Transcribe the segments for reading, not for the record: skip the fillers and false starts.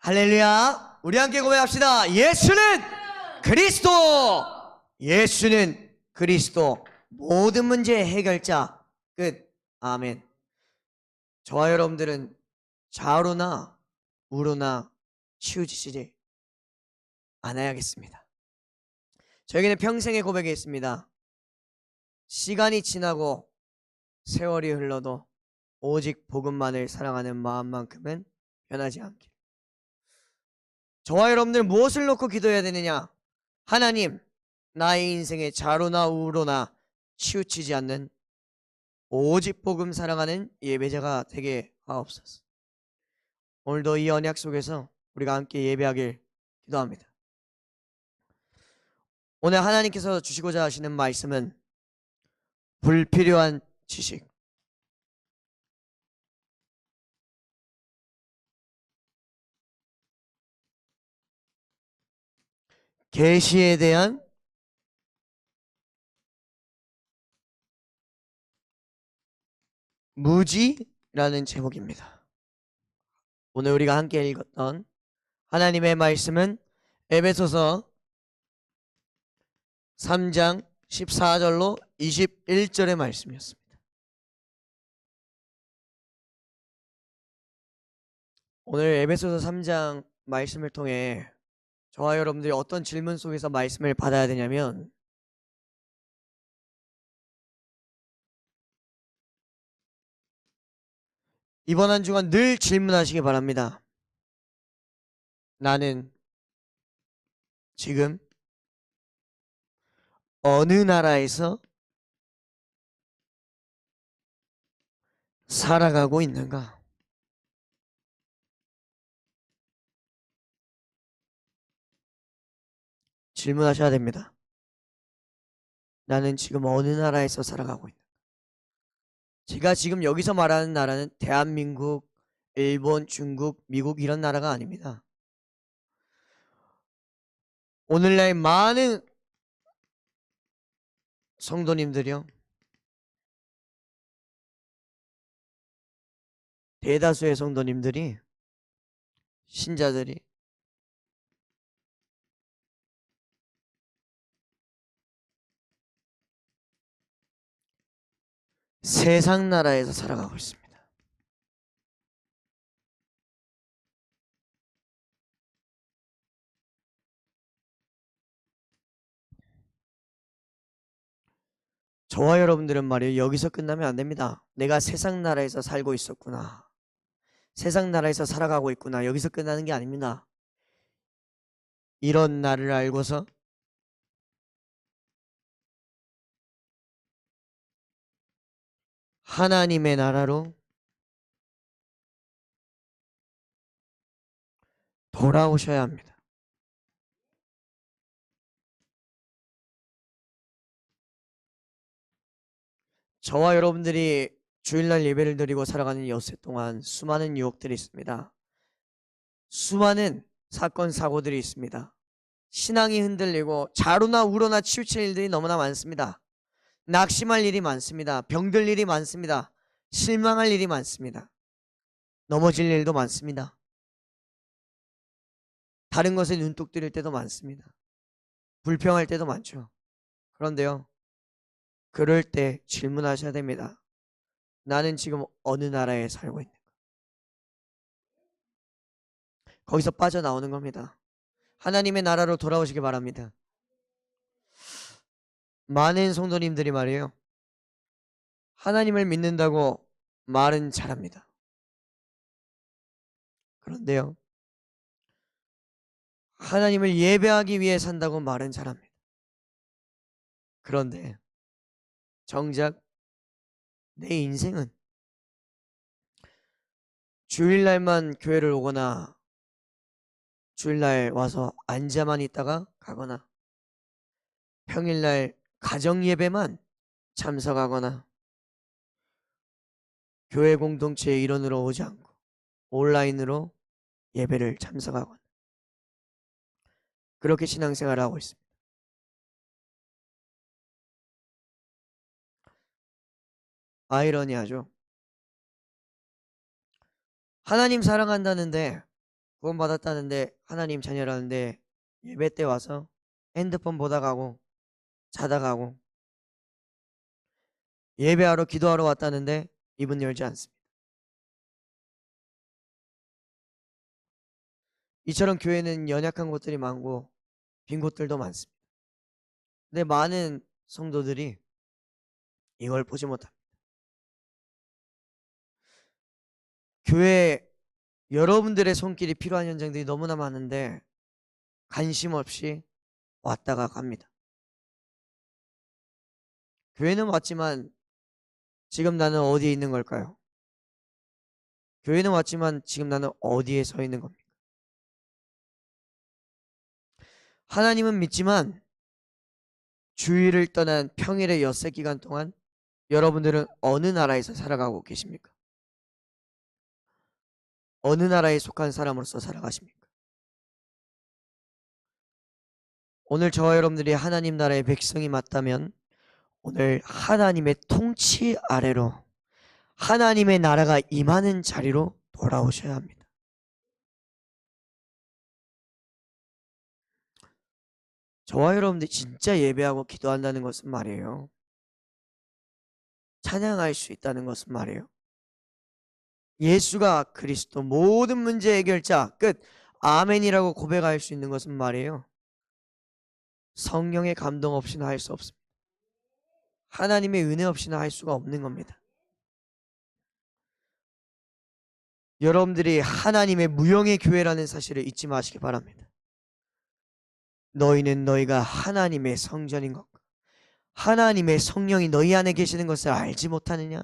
할렐루야. 우리 함께 고백합시다. 예수는 그리스도. 예수는 그리스도. 모든 문제의 해결자. 끝. 아멘. 저와 여러분들은 좌우로나 우로나 치우치지 않아야겠습니다. 저에게는 평생의 고백이 있습니다. 시간이 지나고 세월이 흘러도 오직 복음만을 사랑하는 마음만큼은 변하지 않길. 저와 여러분들 무엇을 놓고 기도해야 되느냐? 하나님, 나의 인생에 좌로나 우로나 치우치지 않는 오직 복음 사랑하는 예배자가 되게 하옵소서. 오늘도 이 언약 속에서 우리가 함께 예배하길 기도합니다. 오늘 하나님께서 주시고자 하시는 말씀은 불필요한 지식. 계시에 대한 무지라는 제목입니다. 오늘 우리가 함께 읽었던 하나님의 말씀은 에베소서 3장 14절로 21절의 말씀이었습니다. 오늘 에베소서 3장 말씀을 통해 저와 여러분들이 어떤 질문 속에서 말씀을 받아야 되냐면, 이번 한 주간 늘 질문하시기 바랍니다. 나는 지금 어느 나라에서 살아가고 있는가? 질문하셔야 됩니다. 나는 지금 어느 나라에서 살아가고 있는가? 제가 지금 여기서 말하는 나라는 대한민국, 일본, 중국, 미국 이런 나라가 아닙니다. 오늘날 많은 성도님들이요, 대다수의 성도님들이, 신자들이 세상 나라에서 살아가고 있습니다. 저와 여러분들은 말이에요, 여기서 끝나면 안 됩니다. 내가 세상 나라에서 살고 있었구나, 세상 나라에서 살아가고 있구나, 여기서 끝나는 게 아닙니다. 이런 나를 알고서 하나님의 나라로 돌아오셔야 합니다. 저와 여러분들이 주일날 예배를 드리고 살아가는 엿새 동안 수많은 유혹들이 있습니다. 수많은 사건 사고들이 있습니다. 신앙이 흔들리고 좌로나 우로나 치우칠 일들이 너무나 많습니다. 낙심할 일이 많습니다. 병들 일이 많습니다. 실망할 일이 많습니다. 넘어질 일도 많습니다. 다른 것에 눈독 들일 때도 많습니다. 불평할 때도 많죠. 그런데요, 그럴 때 질문하셔야 됩니다. 나는 지금 어느 나라에 살고 있는가? 거기서 빠져나오는 겁니다. 하나님의 나라로 돌아오시기 바랍니다. 많은 성도님들이 말이에요, 하나님을 믿는다고 말은 잘합니다. 그런데요, 하나님을 예배하기 위해 산다고 말은 잘합니다. 그런데 정작 내 인생은 주일날만 교회를 오거나 주일날 와서 앉아만 있다가 가거나 평일날 가정예배만 참석하거나 교회 공동체의 일원으로 오지 않고 온라인으로 예배를 참석하거나 그렇게 신앙생활을 하고 있습니다. 아이러니하죠. 하나님 사랑한다는데 구원받았다는데 하나님 자녀라는데 예배 때 와서 핸드폰 보다 가고 자다 가고, 예배하러 기도하러 왔다는데 입은 열지 않습니다. 이처럼 교회는 연약한 곳들이 많고 빈 곳들도 많습니다. 근데 많은 성도들이 이걸 보지 못합니다. 교회에 여러분들의 손길이 필요한 현장들이 너무나 많은데 관심 없이 왔다가 갑니다. 교회는 왔지만 지금 나는 어디에 있는 걸까요? 교회는 왔지만 지금 나는 어디에 서 있는 겁니까? 하나님은 믿지만 주일을 떠난 평일의 엿새 기간 동안 여러분들은 어느 나라에서 살아가고 계십니까? 어느 나라에 속한 사람으로서 살아가십니까? 오늘 저와 여러분들이 하나님 나라의 백성이 맞다면 오늘 하나님의 통치 아래로 하나님의 나라가 임하는 자리로 돌아오셔야 합니다. 저와 여러분들이 진짜 예배하고 기도한다는 것은 말이에요, 찬양할 수 있다는 것은 말이에요, 예수가 그리스도 모든 문제 해결자 끝 아멘이라고 고백할 수 있는 것은 말이에요, 성령의 감동 없이는 할 수 없습니다. 하나님의 은혜 없이는 할 수가 없는 겁니다. 여러분들이 하나님의 무형의 교회라는 사실을 잊지 마시기 바랍니다. 너희는 너희가 하나님의 성전인 것과 하나님의 성령이 너희 안에 계시는 것을 알지 못하느냐?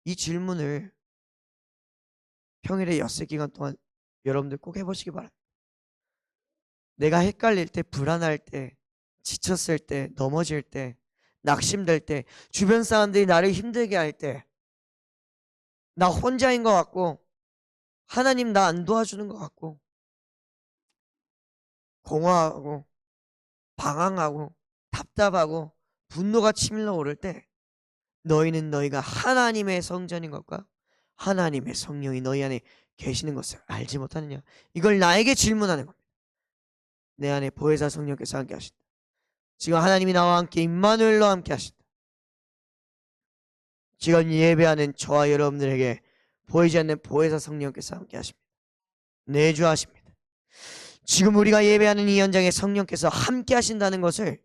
이 질문을 평일에 엿새 기간 동안 여러분들 꼭 해보시기 바랍니다. 내가 헷갈릴 때, 불안할 때, 지쳤을 때, 넘어질 때, 낙심될 때, 주변 사람들이 나를 힘들게 할 때, 나 혼자인 것 같고 하나님 나 안 도와주는 것 같고 공허하고 방황하고 답답하고 분노가 치밀러 오를 때, 너희는 너희가 하나님의 성전인 것과 하나님의 성령이 너희 안에 계시는 것을 알지 못하느냐? 이걸 나에게 질문하는 겁니다. 내 안에 보혜사 성령께서 함께 하신다. 지금 하나님이 나와 함께 임마누엘로 함께 하신다. 지금 예배하는 저와 여러분들에게 보이지 않는 보혜사 성령께서 함께 하십니다. 내주하십니다. 지금 우리가 예배하는 이 현장에 성령께서 함께 하신다는 것을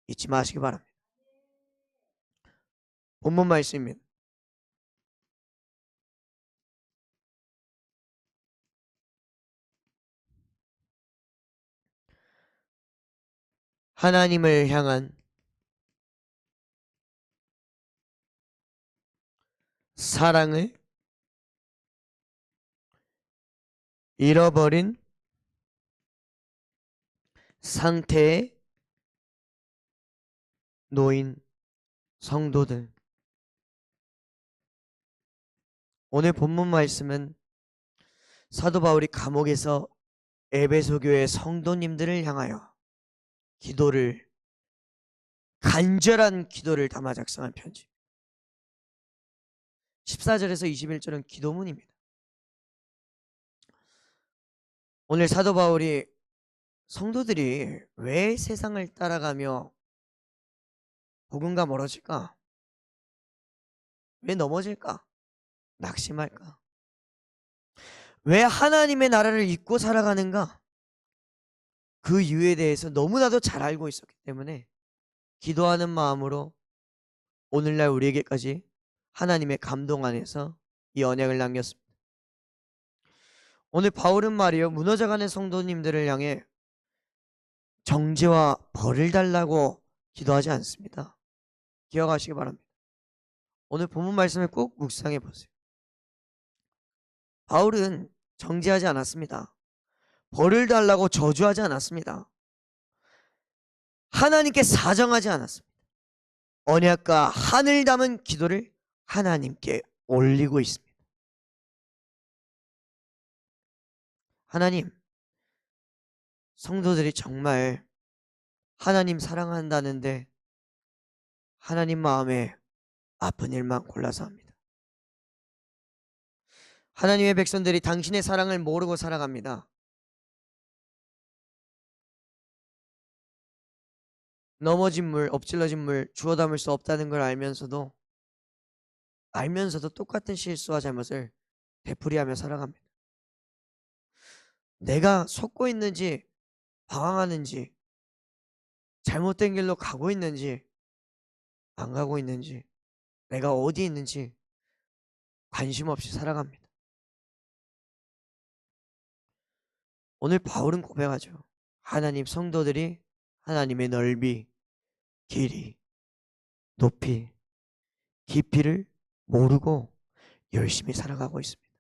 잊지 마시기 바랍니다. 본문 말씀입니다. 하나님을 향한 사랑을 잃어버린 상태에 놓인 성도들. 오늘 본문 말씀은 사도 바울이 감옥에서 에베소 교회 성도님들을 향하여 기도를, 간절한 기도를 담아 작성한 편지. 14절에서 21절은 기도문입니다. 오늘 사도 바울이 성도들이 왜 세상을 따라가며 복음과 멀어질까? 왜 넘어질까? 낙심할까? 왜 하나님의 나라를 잊고 살아가는가? 그 이유에 대해서 너무나도 잘 알고 있었기 때문에 기도하는 마음으로 오늘날 우리에게까지 하나님의 감동 안에서 이 언약을 남겼습니다. 오늘 바울은 말이요, 무너져가는 성도님들을 향해 정죄와 벌을 달라고 기도하지 않습니다. 기억하시기 바랍니다. 오늘 본문 말씀을 꼭 묵상해 보세요. 바울은 정죄하지 않았습니다. 벌을 달라고 저주하지 않았습니다. 하나님께 사정하지 않았습니다. 언약과 하늘 담은 기도를 하나님께 올리고 있습니다. 하나님, 성도들이 정말 하나님 사랑한다는데 하나님 마음에 아픈 일만 골라서 합니다. 하나님의 백성들이 당신의 사랑을 모르고 살아갑니다. 넘어진 물, 엎질러진 물 주워 담을 수 없다는 걸 알면서도 똑같은 실수와 잘못을 되풀이하며 살아갑니다. 내가 속고 있는지 방황하는지 잘못된 길로 가고 있는지 안 가고 있는지 내가 어디 있는지 관심 없이 살아갑니다. 오늘 바울은 고백하죠. 하나님 성도들이 하나님의 넓이, 길이, 높이, 깊이를 모르고 열심히 살아가고 있습니다.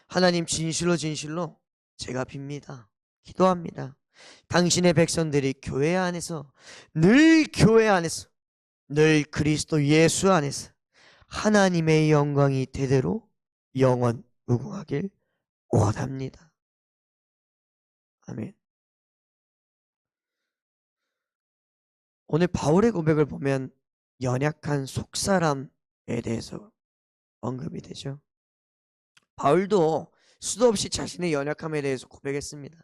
하나님 진실로 제가 빕니다. 기도합니다. 당신의 백성들이 교회 안에서 늘 그리스도 예수 안에서 하나님의 영광이 대대로 영원 무궁하길 원합니다. 아멘. 오늘 바울의 고백을 보면 연약한 속사람에 대해서 언급이 되죠. 바울도 수도 없이 자신의 연약함에 대해서 고백했습니다.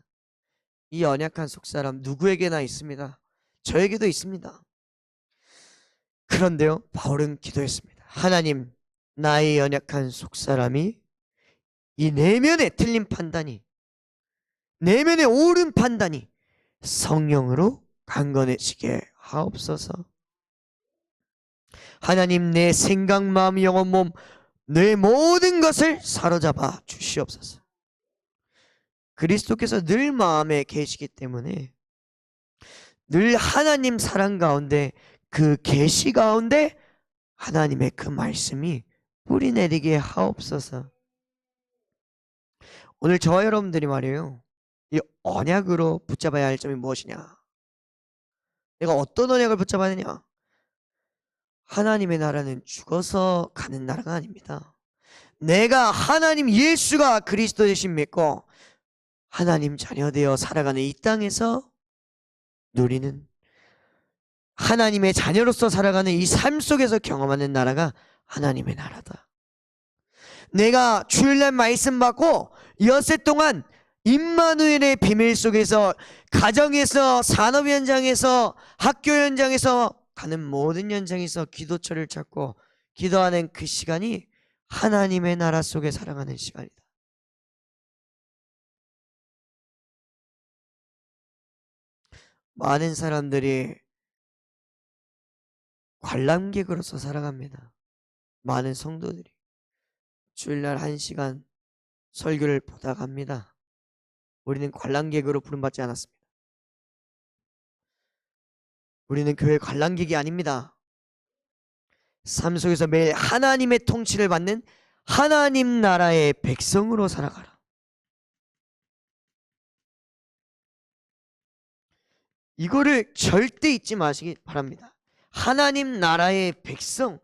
이 연약한 속사람 누구에게나 있습니다. 저에게도 있습니다. 그런데요, 바울은 기도했습니다. 하나님, 나의 연약한 속사람이 이 내면의 틀린 판단이, 내면의 옳은 판단이 성령으로 강건해지게 하옵소서. 하나님, 내 생각, 마음, 영혼, 몸, 내 모든 것을 사로잡아 주시옵소서. 그리스도께서 늘 마음에 계시기 때문에 늘 하나님 사랑 가운데 그 계시 가운데 하나님의 그 말씀이 뿌리 내리게 하옵소서. 오늘 저와 여러분들이 말이에요, 이 언약으로 붙잡아야 할 점이 무엇이냐? 내가 어떤 언약을 붙잡아야 되냐? 하나님의 나라는 죽어서 가는 나라가 아닙니다. 내가 하나님 예수가 그리스도 되신 믿고 하나님 자녀 되어 살아가는 이 땅에서 누리는, 하나님의 자녀로서 살아가는 이 삶 속에서 경험하는 나라가 하나님의 나라다. 내가 주일날 말씀 받고 엿새 동안 임마누엘의 비밀 속에서 가정에서, 산업 현장에서, 학교 현장에서, 가는 모든 현장에서 기도처를 찾고 기도하는 그 시간이 하나님의 나라 속에 살아가는 시간이다. 많은 사람들이 관람객으로서 살아갑니다. 많은 성도들이 주일날 1시간 설교를 보다 갑니다. 우리는 관람객으로 부름받지 않았습니다. 우리는 교회 관람객이 아닙니다. 삶 속에서 매일 하나님의 통치를 받는 하나님 나라의 백성으로 살아가라. 이거를 절대 잊지 마시기 바랍니다. 하나님 나라의 백성,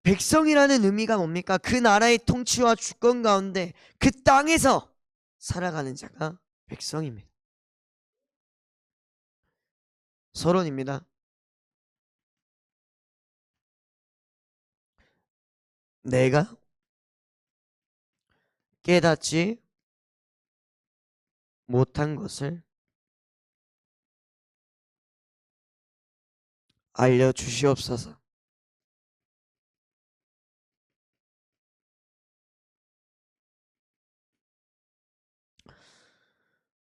백성이라는 의미가 뭡니까? 그 나라의 통치와 주권 가운데 그 땅에서 살아가는 자가 백성입니다. 서론입니다. 내가 깨닫지 못한 것을 알려주시옵소서.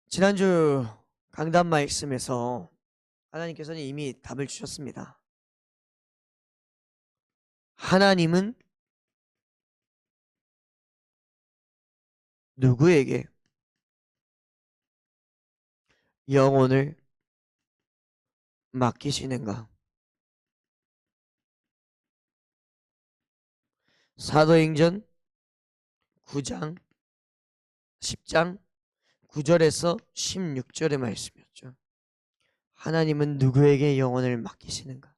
지난주 강단 말씀에서 하나님께서는 이미 답을 주셨습니다. 하나님은 누구에게 영혼을 맡기시는가? 사도행전 9장 10장 9절에서 16절의 말씀이었죠. 하나님은 누구에게 영혼을 맡기시는가?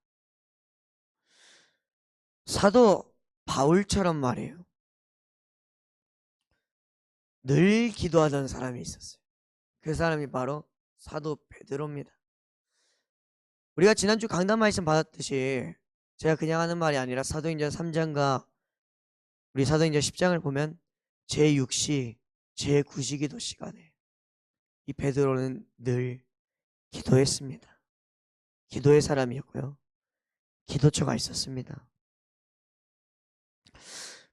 사도 바울처럼 말이에요, 늘 기도하던 사람이 있었어요. 그 사람이 바로 사도 베드로입니다. 우리가 지난주 강단 말씀 받았듯이 제가 그냥 하는 말이 아니라 사도행전 3장과 우리 사도행전 10장을 보면 제6시, 제9시 기도 시간에 이 베드로는 늘 기도했습니다. 기도의 사람이었고요. 기도처가 있었습니다.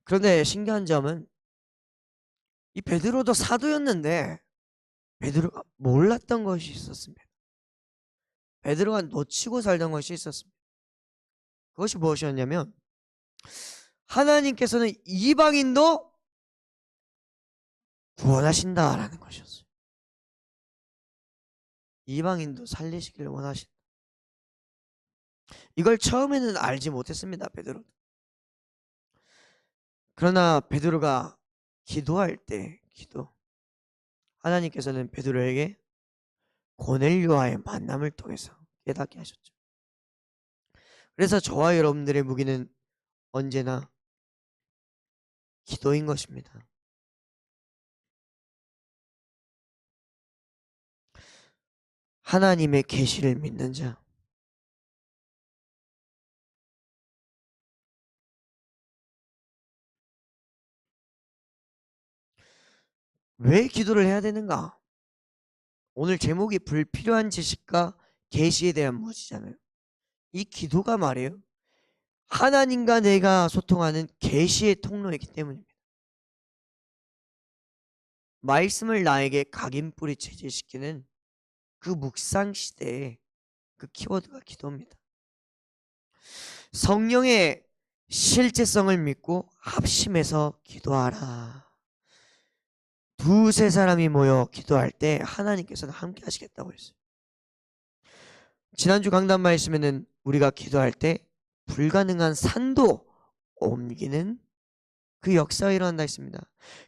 그런데 신기한 점은 이 베드로도 사도였는데 베드로가 몰랐던 것이 있었습니다. 베드로가 놓치고 살던 것이 있었습니다. 그것이 무엇이었냐면 하나님께서는 이방인도 구원하신다라는 것이었어요. 이방인도 살리시기를 원하신다. 이걸 처음에는 알지 못했습니다. 베드로. 그러나 베드로가 기도할 때 하나님께서는 베드로에게 고넬료와의 만남을 통해서 깨닫게 하셨죠. 그래서 저와 여러분들의 무기는 언제나 기도인 것입니다. 하나님의 계시를 믿는 자, 왜 기도를 해야 되는가? 오늘 제목이 불필요한 지식과 계시에 대한 무지잖아요. 이 기도가 말이에요. 하나님과 내가 소통하는 계시의 통로이기 때문입니다. 말씀을 나에게 각인뿌리 체질시키는 그 묵상 시대에 그 키워드가 기도입니다. 성령의 실제성을 믿고 합심해서 기도하라. 두세 사람이 모여 기도할 때 하나님께서는 함께 하시겠다고 했어요. 지난주 강단 말씀에는 우리가 기도할 때 불가능한 산도 옮기는 그 역사가 일어난다 했습니다.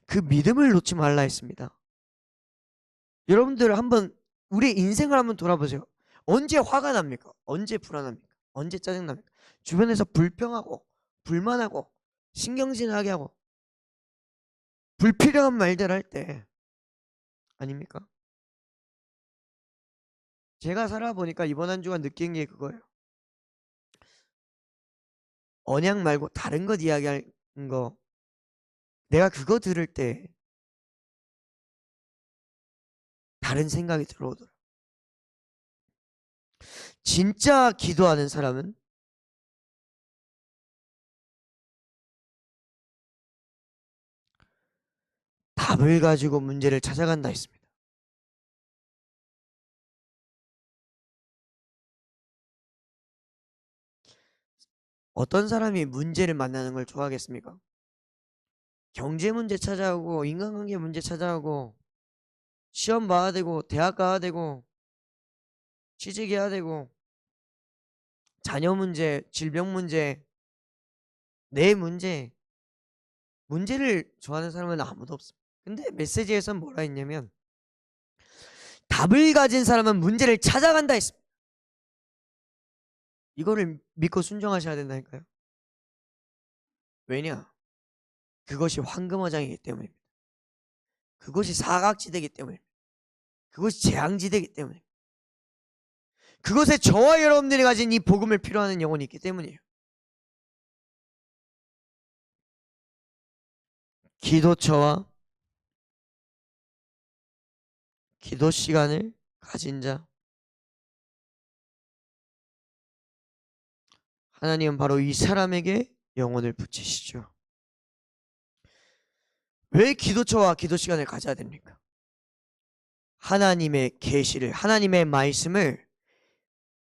그 믿음을 놓지 말라 했습니다. 여러분들 한번 우리 인생을 한번 돌아보세요. 언제 화가 납니까? 언제 불안합니까? 언제 짜증납니까? 주변에서 불평하고 불만하고 신경질나게 하고 불필요한 말들 할 때 아닙니까? 제가 살아보니까 이번 한 주간 느낀 게 그거예요. 언약 말고 다른 것 이야기하는 거, 내가 그거 들을 때 다른 생각이 들어오더라고요. 진짜 기도하는 사람은 답을 가지고 문제를 찾아간다 했습니다. 어떤 사람이 문제를 만나는 걸 좋아하겠습니까? 경제 문제 찾아오고 인간관계 문제 찾아오고 시험 봐야 되고 대학 가야 되고 취직해야 되고 자녀 문제, 질병 문제, 내 문제, 문제를 좋아하는 사람은 아무도 없습니다. 근데 메시지에서는 뭐라 했냐면 답을 가진 사람은 문제를 찾아간다 했습니다. 이거를 믿고 순종하셔야 된다니까요. 왜냐? 그것이 황금어장이기 때문입니다. 그것이 사각지대이기 때문입니다. 그것이 재앙지대이기 때문입니다. 그것에 저와 여러분들이 가진 이 복음을 필요하는 영혼이 있기 때문이에요. 기도처와 기도 시간을 가진 자, 하나님은 바로 이 사람에게 영혼을 붙이시죠. 왜 기도처와 기도 시간을 가져야 됩니까? 하나님의 계시를, 하나님의 말씀을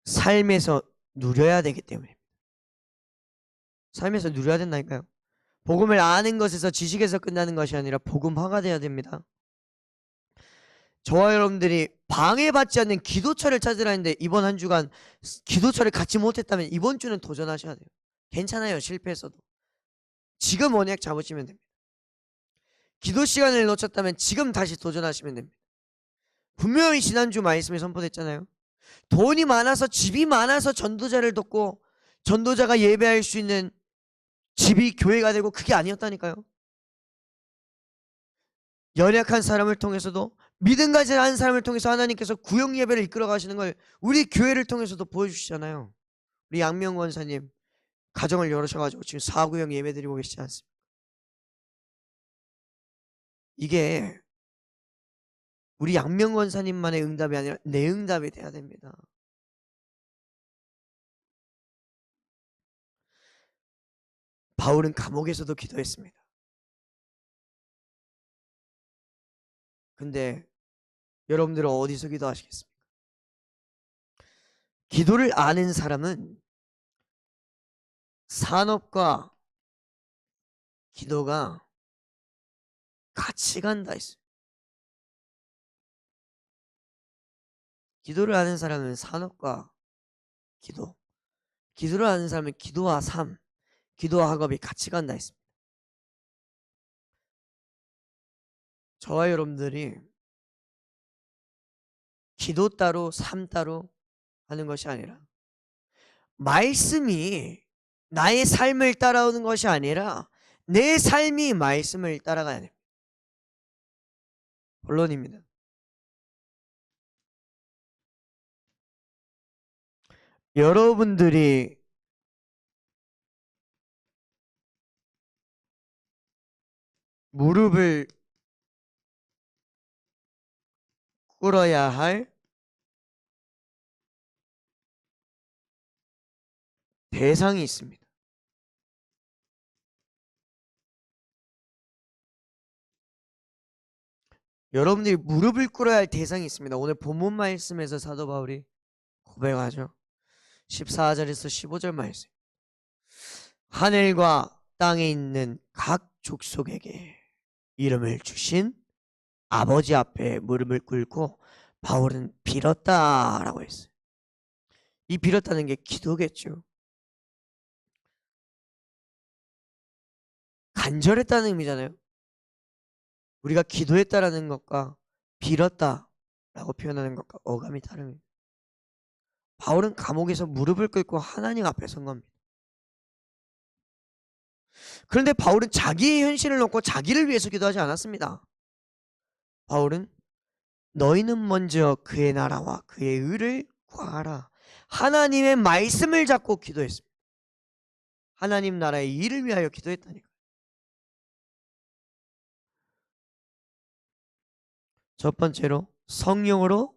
삶에서 누려야 되기 때문입니다. 삶에서 누려야 된다니까요. 복음을 아는 것에서 지식에서 끝나는 것이 아니라 복음화가 돼야 됩니다. 저와 여러분들이 방해받지 않는 기도처를 찾으라 했는데 이번 한 주간 기도처를 갖지 못했다면 이번 주는 도전하셔야 돼요. 괜찮아요. 실패했어도. 지금 언약 잡으시면 됩니다. 기도 시간을 놓쳤다면 지금 다시 도전하시면 됩니다. 분명히 지난주 말씀에 선포됐잖아요. 돈이 많아서 집이 많아서 전도자를 돕고 전도자가 예배할 수 있는 집이 교회가 되고 그게 아니었다니까요. 연약한 사람을 통해서도 믿음 가진 한 사람을 통해서 하나님께서 구역 예배를 이끌어 가시는 걸 우리 교회를 통해서도 보여주시잖아요. 우리 양명 권사님 가정을 열으셔가지고 지금 4구역 예배 드리고 계시지 않습니까? 이게 우리 양명 권사님만의 응답이 아니라 내 응답이 돼야 됩니다. 바울은 감옥에서도 기도했습니다. 근데 여러분들은 어디서 기도하시겠습니까? 기도를 아는 사람은 산업과 기도가 같이 간다 했어요. 기도를 아는 사람은 산업과 기도, 기도를 아는 사람은 기도와 삶, 기도와 학업이 같이 간다 했습니다. 저와 여러분들이 기도 따로 삶 따로 하는 것이 아니라 말씀이 나의 삶을 따라오는 것이 아니라 내 삶이 말씀을 따라가야 됩니다. 본론입니다. 여러분들이 무릎을 꿇어야 할 대상이 있습니다. 여러분들이 무릎을 꿇어야 할 대상이 있습니다. 오늘 본문 말씀에서 사도 바울이 고백하죠. 14절에서 15절 말씀. 하늘과 땅에 있는 각 족속에게 이름을 주신 아버지 앞에 무릎을 꿇고 바울은 빌었다라고 했어요. 이 빌었다는 게 기도겠죠. 간절했다는 의미잖아요. 우리가 기도했다라는 것과 빌었다라고 표현하는 것과 어감이 다릅니다. 바울은 감옥에서 무릎을 꿇고 하나님 앞에 선 겁니다. 그런데 바울은 자기의 현실을 놓고 자기를 위해서 기도하지 않았습니다. 바울은 너희는 먼저 그의 나라와 그의 의를 구하라. 하나님의 말씀을 잡고 기도했습니다. 하나님 나라의 일을 위하여 기도했다니까요. 첫 번째로 성령으로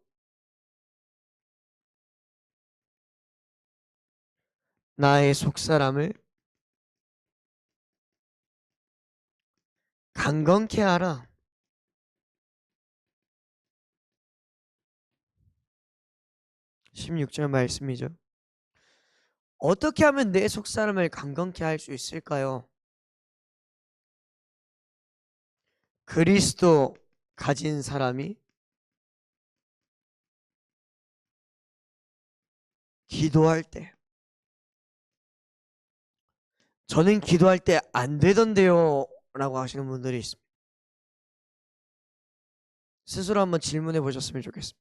나의 속사람을 강건케 하라. 16절 말씀이죠. 어떻게 하면 내 속사람을 강건케 할 수 있을까요? 그리스도 가진 사람이 기도할 때, 저는 기도할 때 안 되던데요 라고 하시는 분들이 있습니다. 스스로 한번 질문해 보셨으면 좋겠습니다.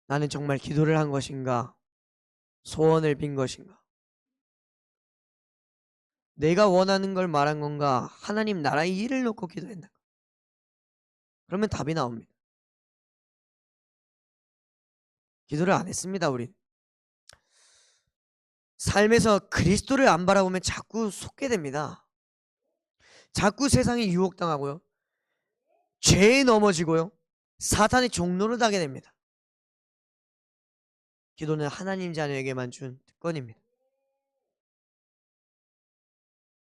나는 정말 기도를 한 것인가? 소원을 빈 것인가? 내가 원하는 걸 말한 건가? 하나님 나라의 일을 놓고 기도했나? 그러면 답이 나옵니다. 기도를 안 했습니다. 우린 삶에서 그리스도를 안 바라보면 자꾸 속게 됩니다. 자꾸 세상에 유혹당하고요, 죄에 넘어지고요, 사탄의 종로를 하게 됩니다. 기도는 하나님 자녀에게만 준 특권입니다.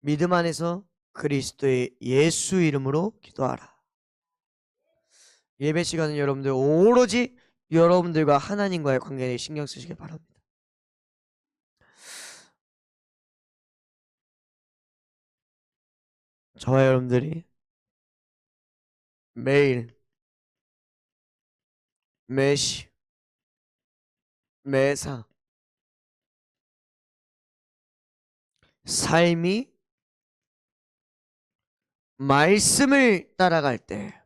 믿음 안에서 그리스도의 예수 이름으로 기도하라. 예배 시간은 여러분들 오로지 여러분들과 하나님과의 관계에 신경 쓰시길 바랍니다. 저와 여러분들이 매일, 매시, 매사 삶이 말씀을 따라갈 때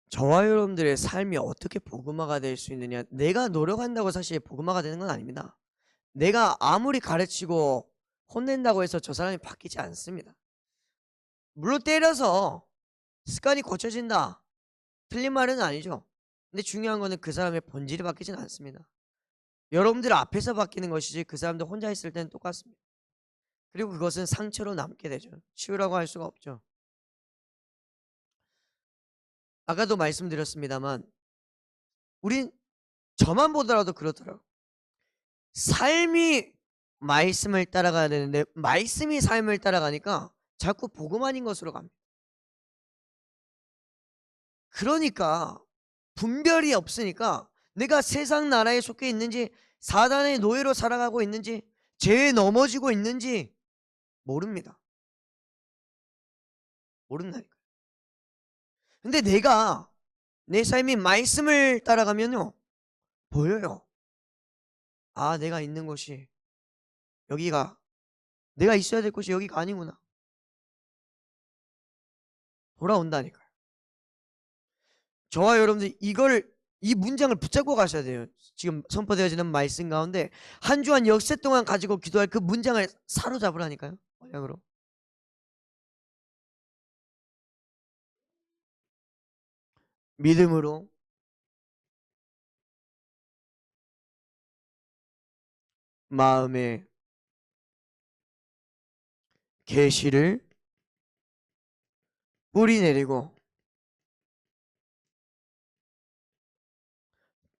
저와 여러분들의 삶이 어떻게 복음화가 될 수 있느냐, 내가 노력한다고 사실 복음화가 되는 건 아닙니다. 내가 아무리 가르치고 혼낸다고 해서 저 사람이 바뀌지 않습니다. 물론 때려서 습관이 고쳐진다, 틀린 말은 아니죠. 근데 중요한 거는 그 사람의 본질이 바뀌진 않습니다. 여러분들 앞에서 바뀌는 것이지 그 사람들 혼자 있을 때는 똑같습니다. 그리고 그것은 상처로 남게 되죠. 치유라고 할 수가 없죠. 아까도 말씀드렸습니다만 우린 저만 보더라도 그렇더라고요. 삶이 말씀을 따라가야 되는데 말씀이 삶을 따라가니까 자꾸 복음 아닌 것으로 갑니다. 그러니까 분별이 없으니까 내가 세상 나라에 속해 있는지 사단의 노예로 살아가고 있는지 죄에 넘어지고 있는지 모릅니다. 모른다니까요. 근데 내가 내 삶이 말씀을 따라가면요 보여요. 아, 내가 있는 곳이 여기가, 내가 있어야 될 곳이 여기가 아니구나. 돌아온다니까요. 저와 여러분들 이 문장을 붙잡고 가셔야 돼요. 지금 선포되어지는 말씀 가운데 한 주한 역세 동안 가지고 기도할 그 문장을 사로잡으라니까요. 언약으로. 믿음으로 마음에 계시를 뿌리 내리고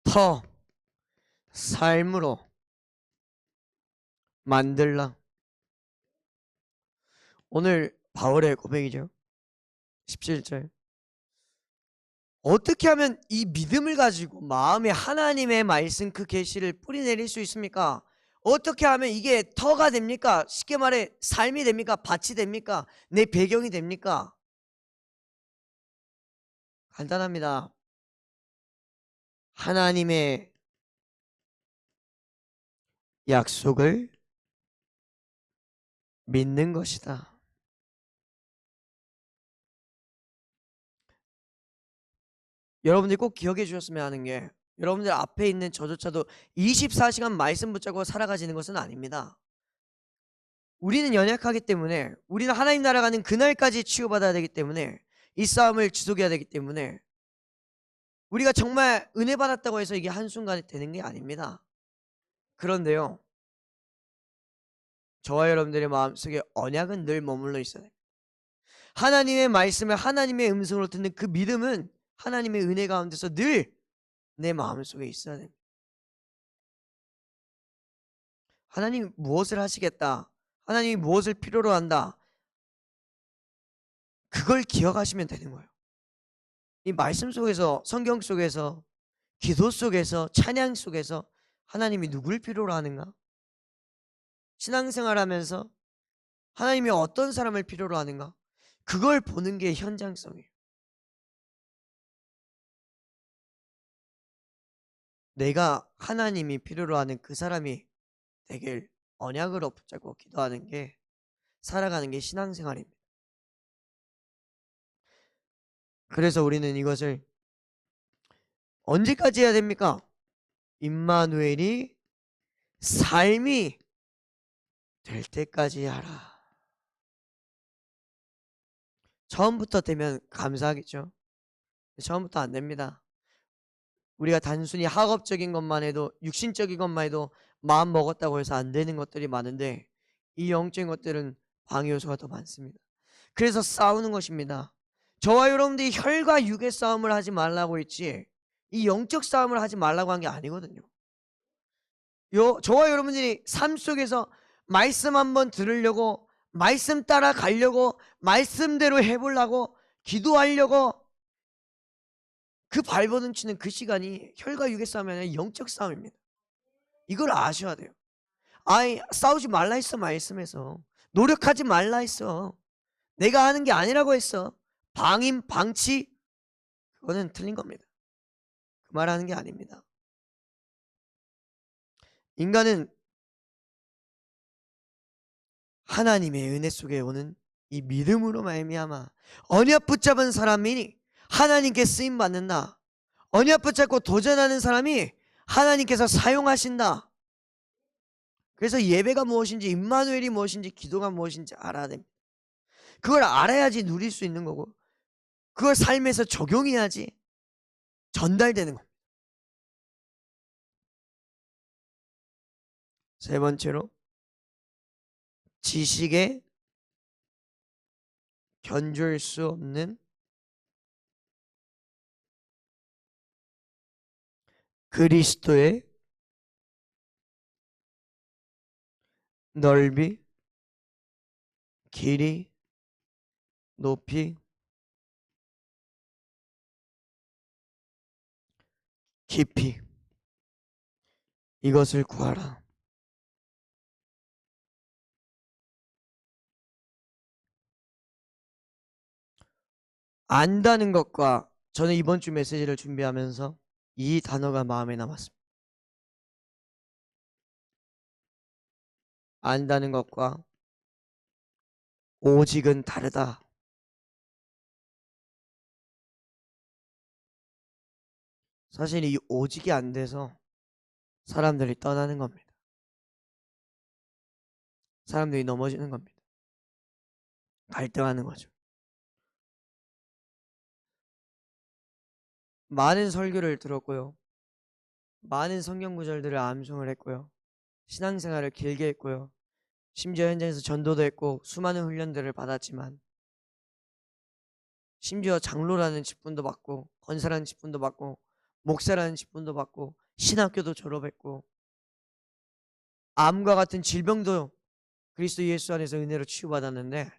터 삶으로 만들라. 오늘 바울의 고백이죠. 17절. 어떻게 하면 이 믿음을 가지고 마음에 하나님의 말씀 그 계시를 뿌리 내릴 수 있습니까? 어떻게 하면 이게 터가 됩니까? 쉽게 말해 삶이 됩니까? 밭이 됩니까? 내 배경이 됩니까? 간단합니다. 하나님의 약속을 믿는 것이다. 여러분들이 꼭 기억해 주셨으면 하는 게 여러분들 앞에 있는 저조차도 24시간 말씀 붙잡고 살아가지는 것은 아닙니다. 우리는 연약하기 때문에 우리는 하나님 나라 가는 그날까지 치유받아야 되기 때문에 이 싸움을 지속해야 되기 때문에 우리가 정말 은혜 받았다고 해서 이게 한순간에 되는 게 아닙니다. 그런데요, 저와 여러분들의 마음속에 언약은 늘 머물러 있어야 돼요. 하나님의 말씀을 하나님의 음성으로 듣는 그 믿음은 하나님의 은혜 가운데서 늘 내 마음속에 있어야 됩니다. 하나님이 무엇을 하시겠다, 하나님이 무엇을 필요로 한다, 그걸 기억하시면 되는 거예요. 이 말씀 속에서, 성경 속에서, 기도 속에서, 찬양 속에서 하나님이 누굴 필요로 하는가? 신앙생활하면서 하나님이 어떤 사람을 필요로 하는가? 그걸 보는 게 현장성이에요. 내가 하나님이 필요로 하는 그 사람이 되길 언약으로 붙잡고 기도하는 게, 살아가는 게 신앙생활입니다. 그래서 우리는 이것을 언제까지 해야 됩니까? 임마누엘이 삶이 될 때까지 하라. 처음부터 되면 감사하겠죠. 처음부터 안 됩니다. 우리가 단순히 학업적인 것만 해도, 육신적인 것만 해도 마음 먹었다고 해서 안 되는 것들이 많은데 이 영적인 것들은 방해 요소가 더 많습니다. 그래서 싸우는 것입니다. 저와 여러분들이 혈과 육의 싸움을 하지 말라고 했지 이 영적 싸움을 하지 말라고 한 게 아니거든요. 저와 여러분들이 삶 속에서 말씀 한번 들으려고, 말씀 따라 가려고, 말씀대로 해보려고, 기도하려고 그 발버둥 치는 그 시간이 혈과 육의 싸움이 아니라 영적 싸움입니다. 이걸 아셔야 돼요. 아이, 싸우지 말라 했어. 말씀에서 노력하지 말라 했어. 내가 하는 게 아니라고 했어. 방임, 방치, 그거는 틀린 겁니다. 그 말하는 게 아닙니다. 인간은 하나님의 은혜 속에 오는 이 믿음으로 말미암아 언약 붙잡은 사람이니 하나님께 쓰임 받는다. 언약 붙잡고 도전하는 사람이 하나님께서 사용하신다. 그래서 예배가 무엇인지, 임마누엘이 무엇인지, 기도가 무엇인지 알아야 됩니다. 그걸 알아야지 누릴 수 있는 거고, 그걸 삶에서 적용해야지 전달되는 겁니다. 세 번째로 지식에 견줄 수 없는 그리스도의 넓이, 길이, 높이, 깊이 이것을 구하라. 안다는 것과 저는 이번 주 메시지를 준비하면서 이 단어가 마음에 남았습니다. 안다는 것과 오직은 다르다. 사실 이 오직이 안 돼서 사람들이 떠나는 겁니다. 사람들이 넘어지는 겁니다. 갈등하는 거죠. 많은 설교를 들었고요. 많은 성경 구절들을 암송을 했고요. 신앙생활을 길게 했고요. 심지어 현장에서 전도도 했고 수많은 훈련들을 받았지만 심지어 장로라는 직분도 받고 권사라는 직분도 받고 목사라는 직분도 받고 신학교도 졸업했고 암과 같은 질병도 그리스도 예수 안에서 은혜로 치유받았는데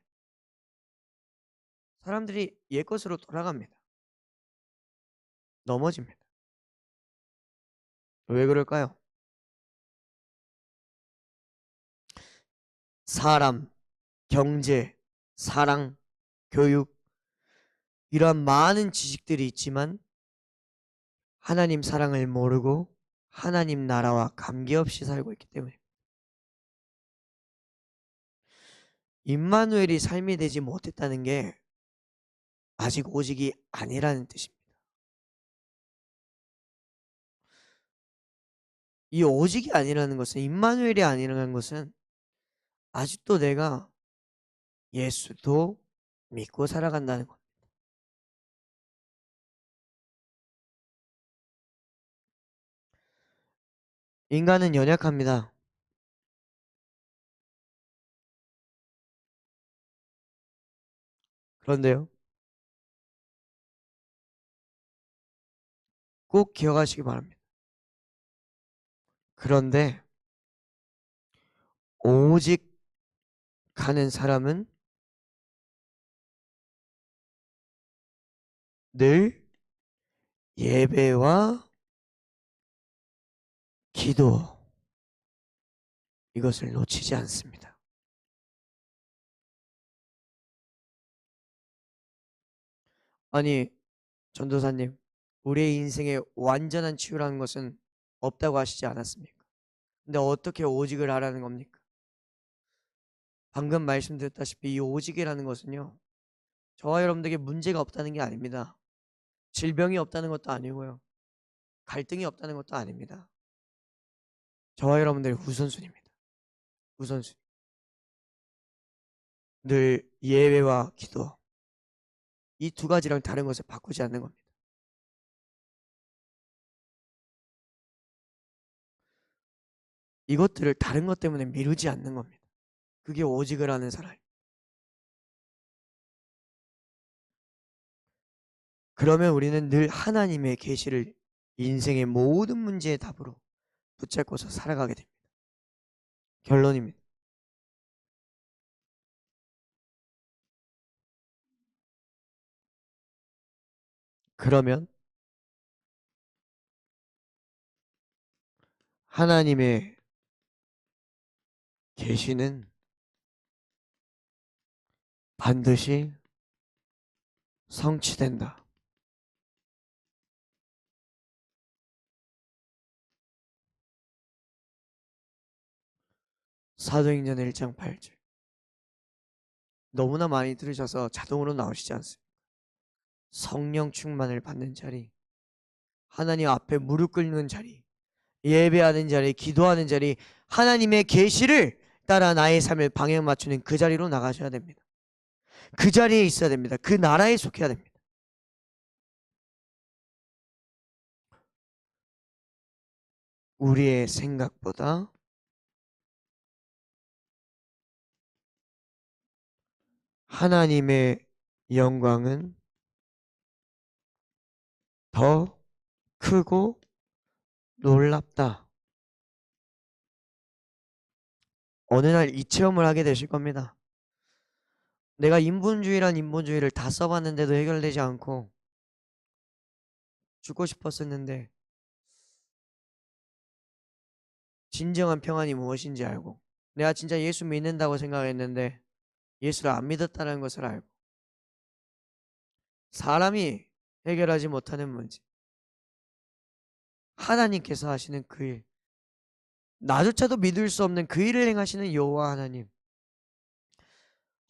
사람들이 옛것으로 돌아갑니다. 넘어집니다. 왜 그럴까요? 사람, 경제, 사랑, 교육 이러한 많은 지식들이 있지만 하나님 사랑을 모르고 하나님 나라와 관계없이 살고 있기 때문에 임마누엘이 삶이 되지 못했다는 게 아직 오직이 아니라는 뜻입니다. 이 오직이 아니라는 것은 임마누엘이 아니라는 것은 아직도 내가 예수도 믿고 살아간다는 것. 인간은 연약합니다. 그런데요, 꼭 기억하시기 바랍니다. 그런데 오직 가는 사람은 늘 예배와 기도 이것을 놓치지 않습니다. 아니, 전도사님, 우리의 인생에 완전한 치유라는 것은 없다고 하시지 않았습니까? 근데 어떻게 오직을 하라는 겁니까? 방금 말씀드렸다시피 이 오직이라는 것은요, 저와 여러분들에게 문제가 없다는 게 아닙니다. 질병이 없다는 것도 아니고요. 갈등이 없다는 것도 아닙니다. 저와 여러분들의 우선순위입니다. 우선순위. 늘 예배와 기도. 이 두 가지랑 다른 것을 바꾸지 않는 겁니다. 이것들을 다른 것 때문에 미루지 않는 겁니다. 그게 오직을 하는 사람. 그러면 우리는 늘 하나님의 계시를 인생의 모든 문제의 답으로 붙잡고서 살아가게 됩니다. 결론입니다. 그러면 하나님의 계시는 반드시 성취된다. 사도행전 1장 8절. 너무나 많이 들으셔서 자동으로 나오시지 않습니다. 성령 충만을 받는 자리, 하나님 앞에 무릎 꿇는 자리, 예배하는 자리, 기도하는 자리, 하나님의 계시를 따라 나의 삶을 방향 맞추는 그 자리로 나가셔야 됩니다. 그 자리에 있어야 됩니다. 그 나라에 속해야 됩니다. 우리의 생각보다 하나님의 영광은 더 크고 놀랍다. 어느 날 이 체험을 하게 되실 겁니다. 내가 인본주의란 인본주의를 다 써봤는데도 해결되지 않고 죽고 싶었었는데 진정한 평안이 무엇인지 알고, 내가 진짜 예수 믿는다고 생각했는데 예수를 안 믿었다는 것을 알고, 사람이 해결하지 못하는 문제, 하나님께서 하시는 그 일, 나조차도 믿을 수 없는 그 일을 행하시는 여호와 하나님,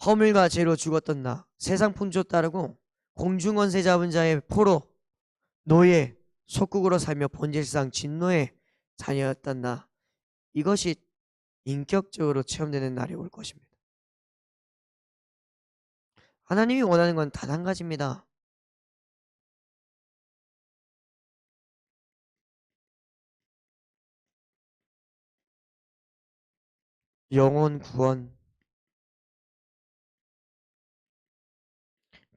허물과 죄로 죽었던 나, 세상 풍조 따르고 공중원세 잡은 자의 포로, 노예, 속국으로 살며 본질상 진노의 자녀였던 나, 이것이 인격적으로 체험되는 날이 올 것입니다. 하나님이 원하는 건 단 한 가지입니다. 영혼 구원.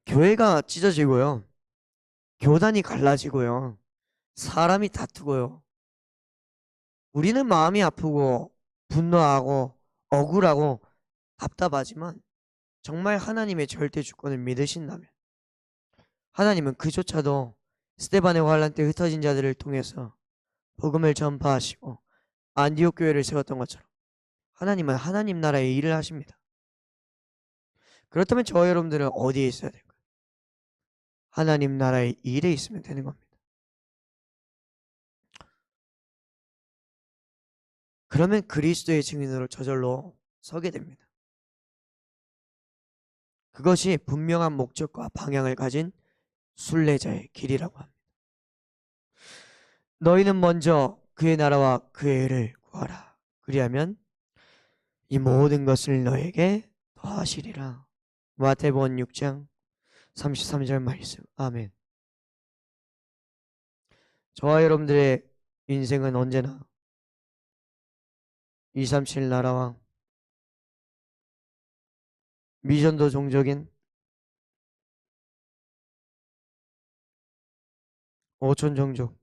교회가 찢어지고요, 교단이 갈라지고요, 사람이 다투고요, 우리는 마음이 아프고 분노하고 억울하고 답답하지만 정말 하나님의 절대 주권을 믿으신다면 하나님은 그조차도 스데반의 환란 때 흩어진 자들을 통해서 복음을 전파하시고 안디옥 교회를 세웠던 것처럼 하나님은 하나님 나라의 일을 하십니다. 그렇다면 저와 여러분들은 어디에 있어야 될까요? 하나님 나라의 일에 있으면 되는 겁니다. 그러면 그리스도의 증인으로 저절로 서게 됩니다. 그것이 분명한 목적과 방향을 가진 순례자의 길이라고 합니다. 너희는 먼저 그의 나라와 그의 의를 구하라. 그리하면 이 모든 것을 너에게 더하시리라. 마태복음 6장 33절 말씀. 아멘. 저와 여러분들의 인생은 언제나 237 나라와 미전도 종족인 5천 종족,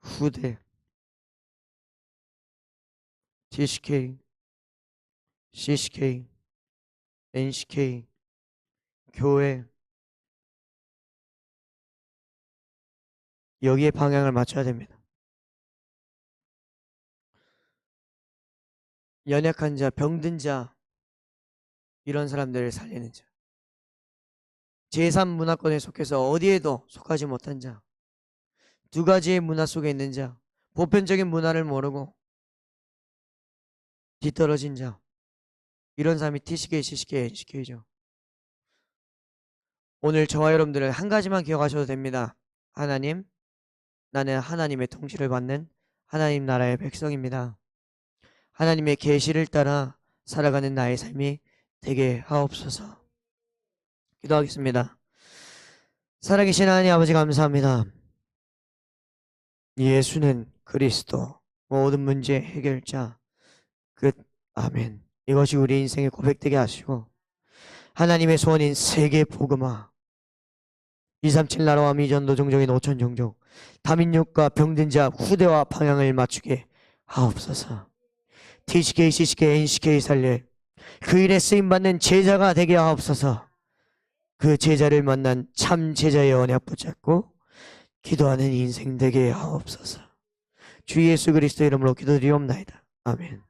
후대, TCK, CCK, NCK, 교회, 여기에 방향을 맞춰야 됩니다. 연약한 자, 병든 자, 이런 사람들을 살리는 자, 제3문화권에 속해서 어디에도 속하지 못한 자, 두 가지의 문화 속에 있는 자, 보편적인 문화를 모르고 뒤떨어진 자, 이런 사람이 TCK, CCK, NCK죠. 오늘 저와 여러분들은 한 가지만 기억하셔도 됩니다. 하나님, 나는 하나님의 통치를 받는 하나님 나라의 백성입니다. 하나님의 계시를 따라 살아가는 나의 삶이 되게 하옵소서. 기도하겠습니다. 살아계신 하나님 아버지 감사합니다. 예수는 그리스도, 모든 문제의 해결자, 끝. 아멘. 이것이 우리 인생의 고백되게 하시고 하나님의 소원인 세계 복음화, 237 나라와 미전도 종족인 5천 종족, 다민족과 병든 자 후대와 방향을 맞추게 하옵소서. TCK, CCK, NCK 살릴 그 일에 쓰임받는 제자가 되게 하옵소서. 그 제자를 만난 참 제자의 언약 붙잡고 기도하는 인생 되게 하옵소서. 주 예수 그리스도 이름으로 기도드리옵나이다. 아멘.